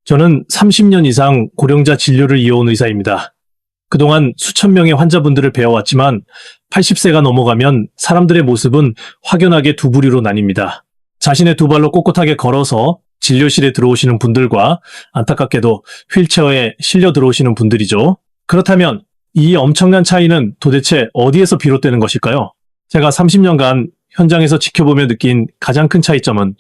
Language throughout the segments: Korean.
저는 30년 이상 고령자 진료를 이어온 의사입니다. 그동안 수천 명의 환자분들을 배워왔지만 80세가 넘어가면 사람들의 모습은 확연하게 두 부류로 나뉩니다. 자신의 두 발로 꼿꼿하게 걸어서 진료실에 들어오시는 분들과 안타깝게도 휠체어에 실려 들어오시는 분들이죠. 그렇다면 이 엄청난 차이는 도대체 어디에서 비롯되는 것일까요? 제가 30년간 현장에서 지켜보며 느낀 가장 큰 차이점은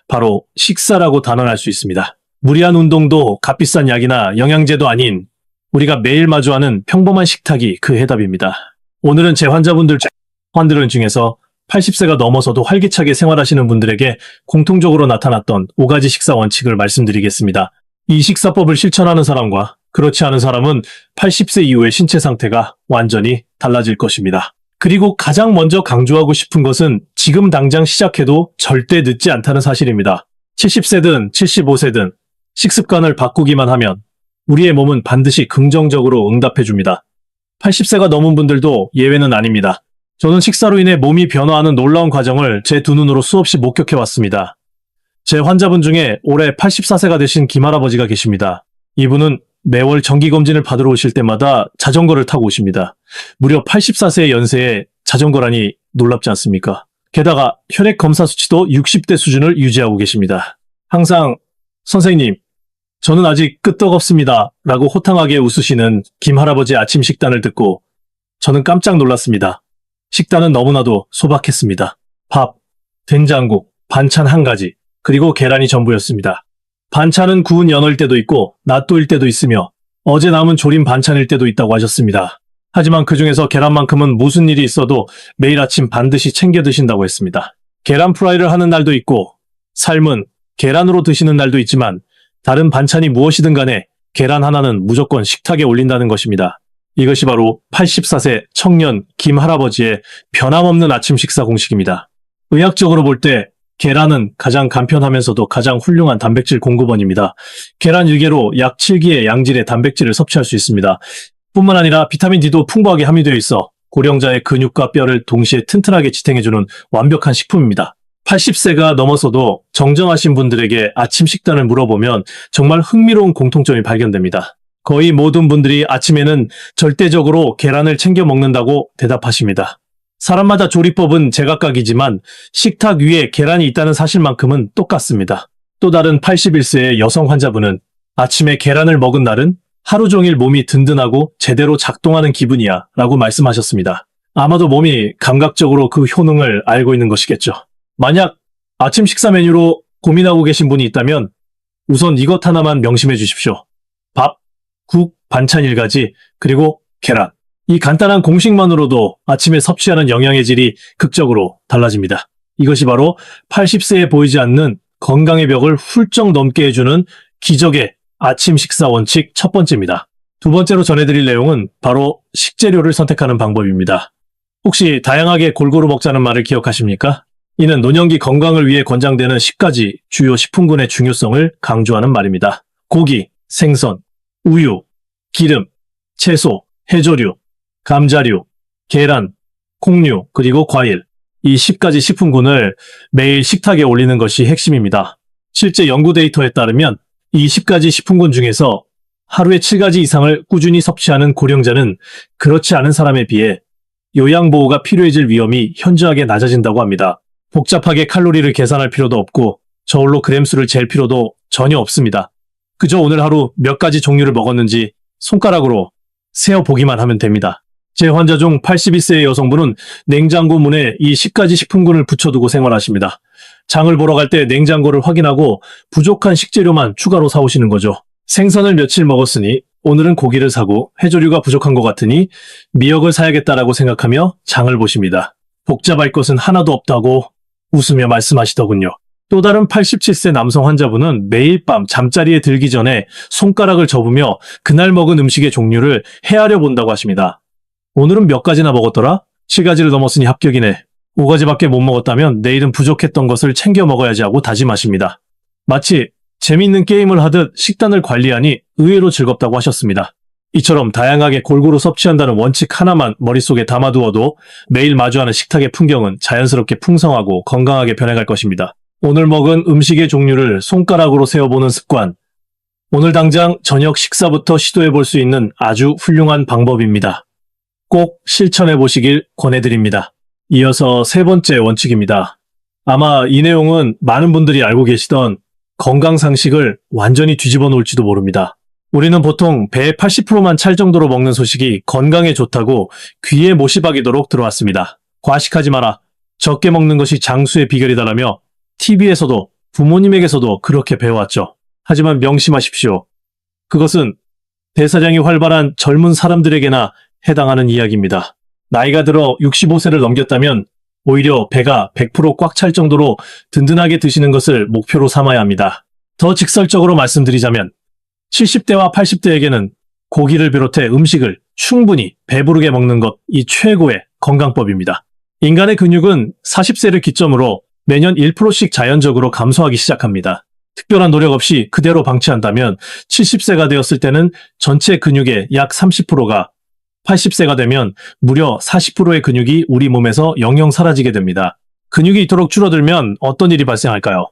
바로 식사라고 단언할 수 있습니다. 무리한 운동도 값비싼 약이나 영양제도 아닌 우리가 매일 마주하는 평범한 식탁이 그 해답입니다. 오늘은 제 환자분들 중에서 80세가 넘어서도 활기차게 생활하시는 분들에게 공통적으로 나타났던 5가지 식사 원칙을 말씀드리겠습니다. 이 식사법을 실천하는 사람과 그렇지 않은 사람은 80세 이후의 신체 상태가 완전히 달라질 것입니다. 그리고 가장 먼저 강조하고 싶은 것은 지금 당장 시작해도 절대 늦지 않다는 사실입니다. 70세든 75세든 식습관을 바꾸기만 하면 우리의 몸은 반드시 긍정적으로 응답해줍니다. 80세가 넘은 분들도 예외는 아닙니다. 저는 식사로 인해 몸이 변화하는 놀라운 과정을 제 두 눈으로 수없이 목격해왔습니다. 제 환자분 중에 올해 84세가 되신 김할아버지가 계십니다. 이분은 매월 정기검진을 받으러 오실 때마다 자전거를 타고 오십니다. 무려 84세의 연세에 자전거라니 놀랍지 않습니까? 게다가 혈액 검사 수치도 60대 수준을 유지하고 계십니다. 항상 선생님, 저는 아직 끄떡없습니다 라고 호탕하게 웃으시는 김할아버지의 아침 식단을 듣고 저는 깜짝 놀랐습니다. 식단은 너무나도 소박했습니다. 밥, 된장국, 반찬 한 가지, 그리고 계란이 전부였습니다. 반찬은 구운 연어일 때도 있고 낫또일 때도 있으며 어제 남은 조림 반찬일 때도 있다고 하셨습니다. 하지만 그 중에서 계란만큼은 무슨 일이 있어도 매일 아침 반드시 챙겨 드신다고 했습니다. 계란 프라이를 하는 날도 있고 삶은 계란으로 드시는 날도 있지만 다른 반찬이 무엇이든 간에 계란 하나는 무조건 식탁에 올린다는 것입니다. 이것이 바로 84세 청년 김할아버지의 변함없는 아침 식사 공식입니다. 의학적으로 볼 때 계란은 가장 간편하면서도 가장 훌륭한 단백질 공급원입니다. 계란 1개로 약 7기의 양질의 단백질을 섭취할 수 있습니다. 뿐만 아니라 비타민 D도 풍부하게 함유되어 있어 고령자의 근육과 뼈를 동시에 튼튼하게 지탱해주는 완벽한 식품입니다. 80세가 넘어서도 정정하신 분들에게 아침 식단을 물어보면 정말 흥미로운 공통점이 발견됩니다. 거의 모든 분들이 아침에는 절대적으로 계란을 챙겨 먹는다고 대답하십니다. 사람마다 조리법은 제각각이지만 식탁 위에 계란이 있다는 사실만큼은 똑같습니다. 또 다른 81세의 여성 환자분은 아침에 계란을 먹은 날은 하루 종일 몸이 든든하고 제대로 작동하는 기분이야 라고 말씀하셨습니다. 아마도 몸이 감각적으로 그 효능을 알고 있는 것이겠죠. 만약 아침 식사 메뉴로 고민하고 계신 분이 있다면 우선 이것 하나만 명심해 주십시오. 밥, 국, 반찬 1가지, 그리고 계란. 이 간단한 공식만으로도 아침에 섭취하는 영양의 질이 극적으로 달라집니다. 이것이 바로 80세에 보이지 않는 건강의 벽을 훌쩍 넘게 해주는 기적의 아침 식사 원칙 첫 번째입니다. 두 번째로 전해드릴 내용은 바로 식재료를 선택하는 방법입니다. 혹시 다양하게 골고루 먹자는 말을 기억하십니까? 이는 노년기 건강을 위해 권장되는 10가지 주요 식품군의 중요성을 강조하는 말입니다. 고기, 생선, 우유, 기름, 채소, 해조류, 감자류, 계란, 콩류, 그리고 과일. 이 10가지 식품군을 매일 식탁에 올리는 것이 핵심입니다. 실제 연구 데이터에 따르면 이 10가지 식품군 중에서 하루에 7가지 이상을 꾸준히 섭취하는 고령자는 그렇지 않은 사람에 비해 요양보호가 필요해질 위험이 현저하게 낮아진다고 합니다. 복잡하게 칼로리를 계산할 필요도 없고 저울로 그램수를 잴 필요도 전혀 없습니다. 그저 오늘 하루 몇 가지 종류를 먹었는지 손가락으로 세어보기만 하면 됩니다. 제 환자 중 81세의 여성분은 냉장고 문에 이 10가지 식품군을 붙여두고 생활하십니다. 장을 보러 갈 때 냉장고를 확인하고 부족한 식재료만 추가로 사오시는 거죠. 생선을 며칠 먹었으니 오늘은 고기를 사고 해조류가 부족한 것 같으니 미역을 사야겠다라고 생각하며 장을 보십니다. 복잡할 것은 하나도 없다고 웃으며 말씀하시더군요. 또 다른 87세 남성 환자분은 매일 밤 잠자리에 들기 전에 손가락을 접으며 그날 먹은 음식의 종류를 헤아려 본다고 하십니다. 오늘은 몇 가지나 먹었더라? 7가지를 넘었으니 합격이네. 5가지밖에 못 먹었다면 내일은 부족했던 것을 챙겨 먹어야지 하고 다짐하십니다. 마치 재미있는 게임을 하듯 식단을 관리하니 의외로 즐겁다고 하셨습니다. 이처럼 다양하게 골고루 섭취한다는 원칙 하나만 머릿속에 담아두어도 매일 마주하는 식탁의 풍경은 자연스럽게 풍성하고 건강하게 변해갈 것입니다. 오늘 먹은 음식의 종류를 손가락으로 세어보는 습관, 오늘 당장 저녁 식사부터 시도해 볼 수 있는 아주 훌륭한 방법입니다. 꼭 실천해 보시길 권해드립니다. 이어서 세 번째 원칙입니다. 아마 이 내용은 많은 분들이 알고 계시던 건강 상식을 완전히 뒤집어 놓을지도 모릅니다. 우리는 보통 배의 80%만 찰 정도로 먹는 소식이 건강에 좋다고 귀에 못이 박이도록 들어왔습니다. 과식하지 마라. 적게 먹는 것이 장수의 비결이다라며 TV에서도 부모님에게서도 그렇게 배워왔죠. 하지만 명심하십시오. 그것은 대사량이 활발한 젊은 사람들에게나 해당하는 이야기입니다. 나이가 들어 65세를 넘겼다면 오히려 배가 100% 꽉 찰 정도로 든든하게 드시는 것을 목표로 삼아야 합니다. 더 직설적으로 말씀드리자면 70대와 80대에게는 고기를 비롯해 음식을 충분히 배부르게 먹는 것이 최고의 건강법입니다. 인간의 근육은 40세를 기점으로 매년 1%씩 자연적으로 감소하기 시작합니다. 특별한 노력 없이 그대로 방치한다면 70세가 되었을 때는 전체 근육의 약 30%가, 80세가 되면 무려 40%의 근육이 우리 몸에서 영영 사라지게 됩니다. 근육이 이토록 줄어들면 어떤 일이 발생할까요?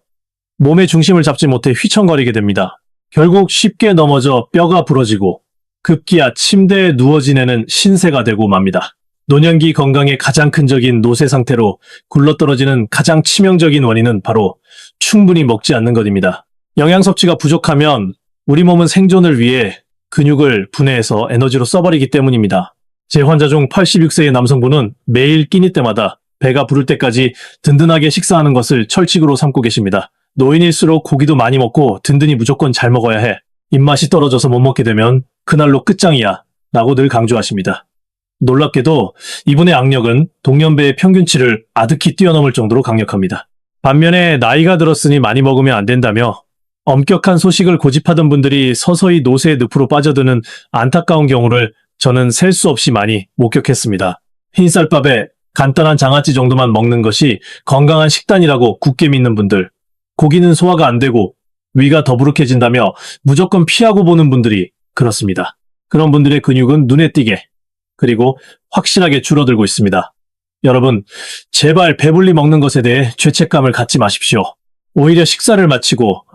몸의 중심을 잡지 못해 휘청거리게 됩니다. 결국 쉽게 넘어져 뼈가 부러지고 급기야 침대에 누워 지내는 신세가 되고 맙니다. 노년기 건강의 가장 큰 적인 노쇠 상태로 굴러떨어지는 가장 치명적인 원인은 바로 충분히 먹지 않는 것입니다. 영양 섭취가 부족하면 우리 몸은 생존을 위해 근육을 분해해서 에너지로 써버리기 때문입니다. 제 환자 중 86세의 남성분은 매일 끼니 때마다 배가 부를 때까지 든든하게 식사하는 것을 철칙으로 삼고 계십니다. 노인일수록 고기도 많이 먹고 든든히 무조건 잘 먹어야 해. 입맛이 떨어져서 못 먹게 되면 그날로 끝장이야. 라고 늘 강조하십니다. 놀랍게도 이분의 악력은 동년배의 평균치를 아득히 뛰어넘을 정도로 강력합니다. 반면에 나이가 들었으니 많이 먹으면 안 된다며 엄격한 소식을 고집하던 분들이 서서히 노쇠의 늪으로 빠져드는 안타까운 경우를 저는 셀 수 없이 많이 목격했습니다. 흰쌀밥에 간단한 장아찌 정도만 먹는 것이 건강한 식단이라고 굳게 믿는 분들, 고기는 소화가 안 되고 위가 더부룩해진다며 무조건 피하고 보는 분들이 그렇습니다. 그런 분들의 근육은 눈에 띄게 그리고 확실하게 줄어들고 있습니다. 여러분, 제발 배불리 먹는 것에 대해 죄책감을 갖지 마십시오. 오히려 식사를 마치고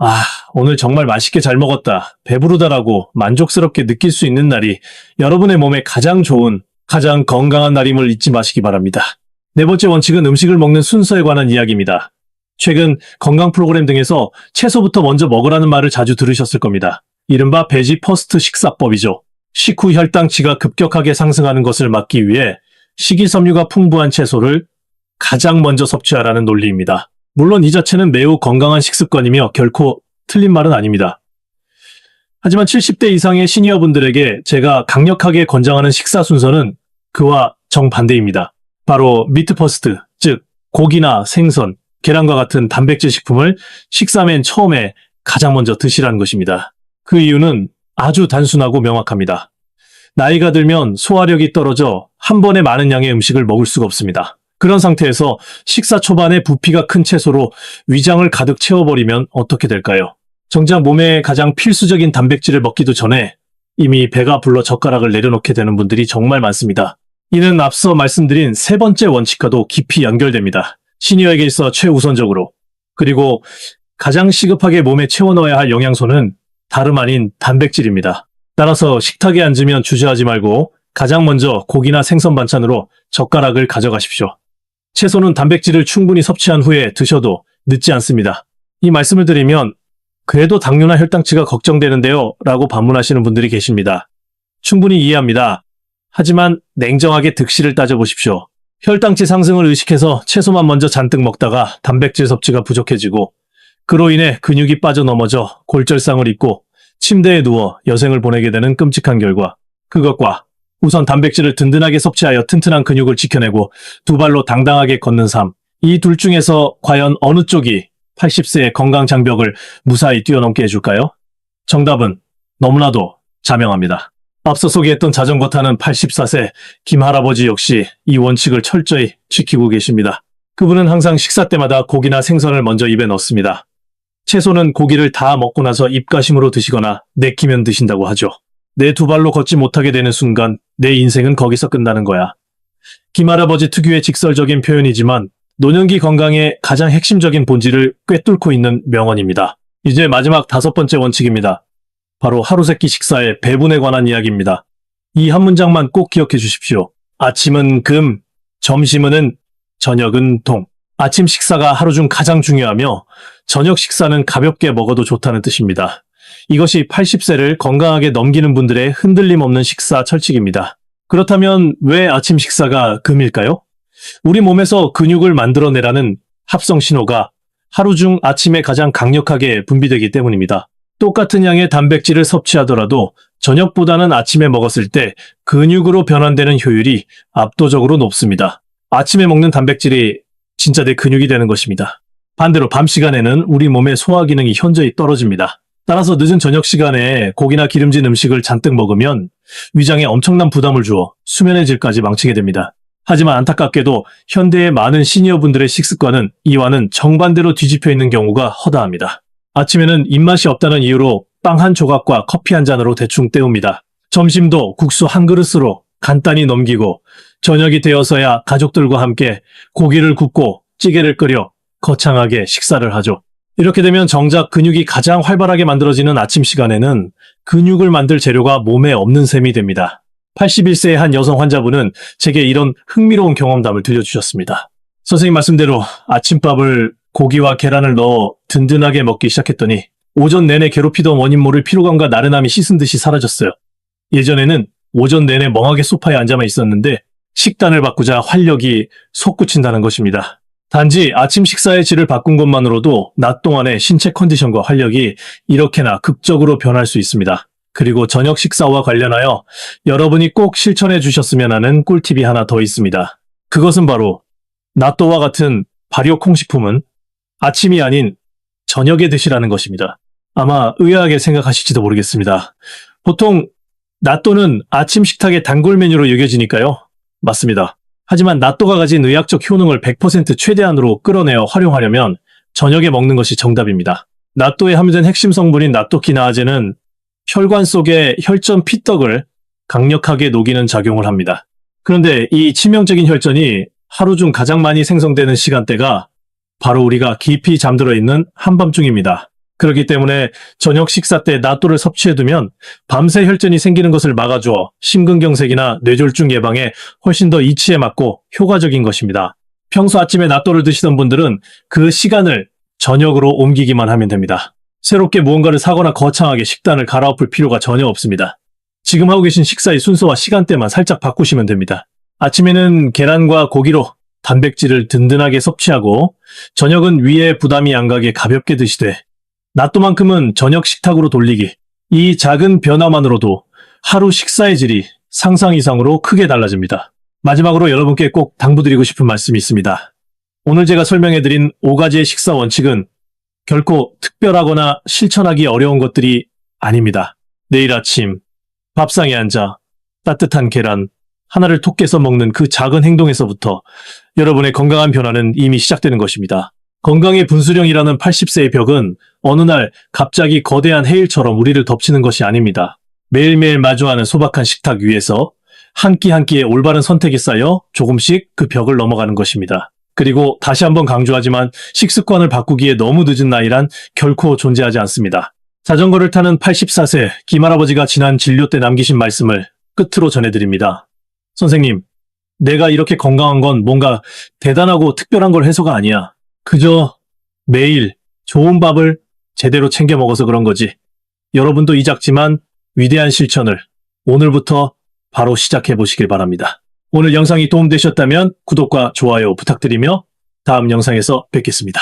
오늘 정말 맛있게 잘 먹었다, 배부르다라고 만족스럽게 느낄 수 있는 날이 여러분의 몸에 가장 좋은, 가장 건강한 날임을 잊지 마시기 바랍니다. 네 번째 원칙은 음식을 먹는 순서에 관한 이야기입니다. 최근 건강 프로그램 등에서 채소부터 먼저 먹으라는 말을 자주 들으셨을 겁니다. 이른바 베지 퍼스트 식사법이죠. 식후 혈당치가 급격하게 상승하는 것을 막기 위해 식이섬유가 풍부한 채소를 가장 먼저 섭취하라는 논리입니다. 물론 이 자체는 매우 건강한 식습관이며 결코 틀린 말은 아닙니다. 하지만 70대 이상의 시니어분들에게 제가 강력하게 권장하는 식사 순서는 그와 정반대입니다. 바로 미트 퍼스트, 즉 고기나 생선, 계란과 같은 단백질 식품을 식사 맨 처음에 가장 먼저 드시라는 것입니다. 그 이유는 아주 단순하고 명확합니다. 나이가 들면 소화력이 떨어져 한 번에 많은 양의 음식을 먹을 수가 없습니다. 그런 상태에서 식사 초반에 부피가 큰 채소로 위장을 가득 채워버리면 어떻게 될까요? 정작 몸에 가장 필수적인 단백질을 먹기도 전에 이미 배가 불러 젓가락을 내려놓게 되는 분들이 정말 많습니다. 이는 앞서 말씀드린 세 번째 원칙과도 깊이 연결됩니다. 시니어에게 있어 최우선적으로, 그리고 가장 시급하게 몸에 채워 넣어야 할 영양소는 다름 아닌 단백질입니다. 따라서 식탁에 앉으면 주저하지 말고 가장 먼저 고기나 생선 반찬으로 젓가락을 가져가십시오. 채소는 단백질을 충분히 섭취한 후에 드셔도 늦지 않습니다. 이 말씀을 드리면 그래도 당뇨나 혈당치가 걱정되는데요 라고 반문하시는 분들이 계십니다. 충분히 이해합니다. 하지만 냉정하게 득실을 따져보십시오. 혈당치 상승을 의식해서 채소만 먼저 잔뜩 먹다가 단백질 섭취가 부족해지고 그로 인해 근육이 빠져 넘어져 골절상을 입고 침대에 누워 여생을 보내게 되는 끔찍한 결과, 그것과 우선 단백질을 든든하게 섭취하여 튼튼한 근육을 지켜내고 두 발로 당당하게 걷는 삶, 이 둘 중에서 과연 어느 쪽이 80세의 건강 장벽을 무사히 뛰어넘게 해줄까요? 정답은 너무나도 자명합니다. 앞서 소개했던 자전거 타는 84세 김 할아버지 역시 이 원칙을 철저히 지키고 계십니다. 그분은 항상 식사 때마다 고기나 생선을 먼저 입에 넣습니다. 채소는 고기를 다 먹고 나서 입가심으로 드시거나 내키면 드신다고 하죠. 내 두 발로 걷지 못하게 되는 순간 내 인생은 거기서 끝나는 거야. 김할아버지 특유의 직설적인 표현이지만 노년기 건강의 가장 핵심적인 본질을 꿰뚫고 있는 명언입니다. 이제 마지막 다섯 번째 원칙입니다. 바로 하루세끼 식사의 배분에 관한 이야기입니다. 이 한 문장만 꼭 기억해 주십시오. 아침은 금, 점심은 은, 저녁은 동. 아침 식사가 하루 중 가장 중요하며 저녁 식사는 가볍게 먹어도 좋다는 뜻입니다. 이것이 80세를 건강하게 넘기는 분들의 흔들림 없는 식사 철칙입니다. 그렇다면 왜 아침 식사가 금일까요? 우리 몸에서 근육을 만들어내라는 합성 신호가 하루 중 아침에 가장 강력하게 분비되기 때문입니다. 똑같은 양의 단백질을 섭취하더라도 저녁보다는 아침에 먹었을 때 근육으로 변환되는 효율이 압도적으로 높습니다. 아침에 먹는 단백질이 진짜 내 근육이 되는 것입니다. 반대로 밤 시간에는 우리 몸의 소화 기능이 현저히 떨어집니다. 따라서 늦은 저녁 시간에 고기나 기름진 음식을 잔뜩 먹으면 위장에 엄청난 부담을 주어 수면의 질까지 망치게 됩니다. 하지만 안타깝게도 현대의 많은 시니어분들의 식습관은 이와는 정반대로 뒤집혀 있는 경우가 허다합니다. 아침에는 입맛이 없다는 이유로 빵 한 조각과 커피 한 잔으로 대충 때웁니다. 점심도 국수 한 그릇으로 간단히 넘기고 저녁이 되어서야 가족들과 함께 고기를 굽고 찌개를 끓여 거창하게 식사를 하죠. 이렇게 되면 정작 근육이 가장 활발하게 만들어지는 아침 시간에는 근육을 만들 재료가 몸에 없는 셈이 됩니다. 81세의 한 여성 환자분은 제게 이런 흥미로운 경험담을 들려주셨습니다. 선생님 말씀대로 아침밥을 고기와 계란을 넣어 든든하게 먹기 시작했더니 오전 내내 괴롭히던 원인 모를 피로감과 나른함이 씻은 듯이 사라졌어요. 예전에는 오전 내내 멍하게 소파에 앉아만 있었는데 식단을 바꾸자 활력이 솟구친다는 것입니다. 단지 아침 식사의 질을 바꾼 것만으로도 낮 동안의 신체 컨디션과 활력이 이렇게나 극적으로 변할 수 있습니다. 그리고 저녁 식사와 관련하여 여러분이 꼭 실천해 주셨으면 하는 꿀팁이 하나 더 있습니다. 그것은 바로 나또와 같은 발효 콩식품은 아침이 아닌 저녁에 드시라는 것입니다. 아마 의아하게 생각하실지도 모르겠습니다. 보통 나또는 아침 식탁의 단골 메뉴로 여겨지니까요. 맞습니다. 하지만 나또가 가진 의학적 효능을 100% 최대한으로 끌어내어 활용하려면 저녁에 먹는 것이 정답입니다. 나또에 함유된 핵심 성분인 나토키나아제는 혈관 속의 혈전 피떡을 강력하게 녹이는 작용을 합니다. 그런데 이 치명적인 혈전이 하루 중 가장 많이 생성되는 시간대가 바로 우리가 깊이 잠들어 있는 한밤중입니다. 그렇기 때문에 저녁 식사 때 나또를 섭취해두면 밤새 혈전이 생기는 것을 막아주어 심근경색이나 뇌졸중 예방에 훨씬 더 이치에 맞고 효과적인 것입니다. 평소 아침에 나또를 드시던 분들은 그 시간을 저녁으로 옮기기만 하면 됩니다. 새롭게 무언가를 사거나 거창하게 식단을 갈아엎을 필요가 전혀 없습니다. 지금 하고 계신 식사의 순서와 시간대만 살짝 바꾸시면 됩니다. 아침에는 계란과 고기로 단백질을 든든하게 섭취하고 저녁은 위에 부담이 안 가게 가볍게 드시되 나또만큼은 저녁 식탁으로 돌리기. 이 작은 변화만으로도 하루 식사의 질이 상상 이상으로 크게 달라집니다. 마지막으로 여러분께 꼭 당부드리고 싶은 말씀이 있습니다. 오늘 제가 설명해드린 5가지의 식사 원칙은 결코 특별하거나 실천하기 어려운 것들이 아닙니다. 내일 아침 밥상에 앉아 따뜻한 계란 하나를 톡 깨서 먹는 그 작은 행동에서부터 여러분의 건강한 변화는 이미 시작되는 것입니다. 건강의 분수령이라는 80세의 벽은 어느 날 갑자기 거대한 해일처럼 우리를 덮치는 것이 아닙니다. 매일매일 마주하는 소박한 식탁 위에서 한 끼 한 끼의 올바른 선택이 쌓여 조금씩 그 벽을 넘어가는 것입니다. 그리고 다시 한번 강조하지만 식습관을 바꾸기에 너무 늦은 나이란 결코 존재하지 않습니다. 자전거를 타는 84세 김할아버지가 지난 진료 때 남기신 말씀을 끝으로 전해드립니다. 선생님, 내가 이렇게 건강한 건 뭔가 대단하고 특별한 걸 해서가 아니야. 그저 매일 좋은 밥을 제대로 챙겨 먹어서 그런 거지. 여러분도 이 작지만 위대한 실천을 오늘부터 바로 시작해 보시길 바랍니다. 오늘 영상이 도움되셨다면 구독과 좋아요 부탁드리며 다음 영상에서 뵙겠습니다.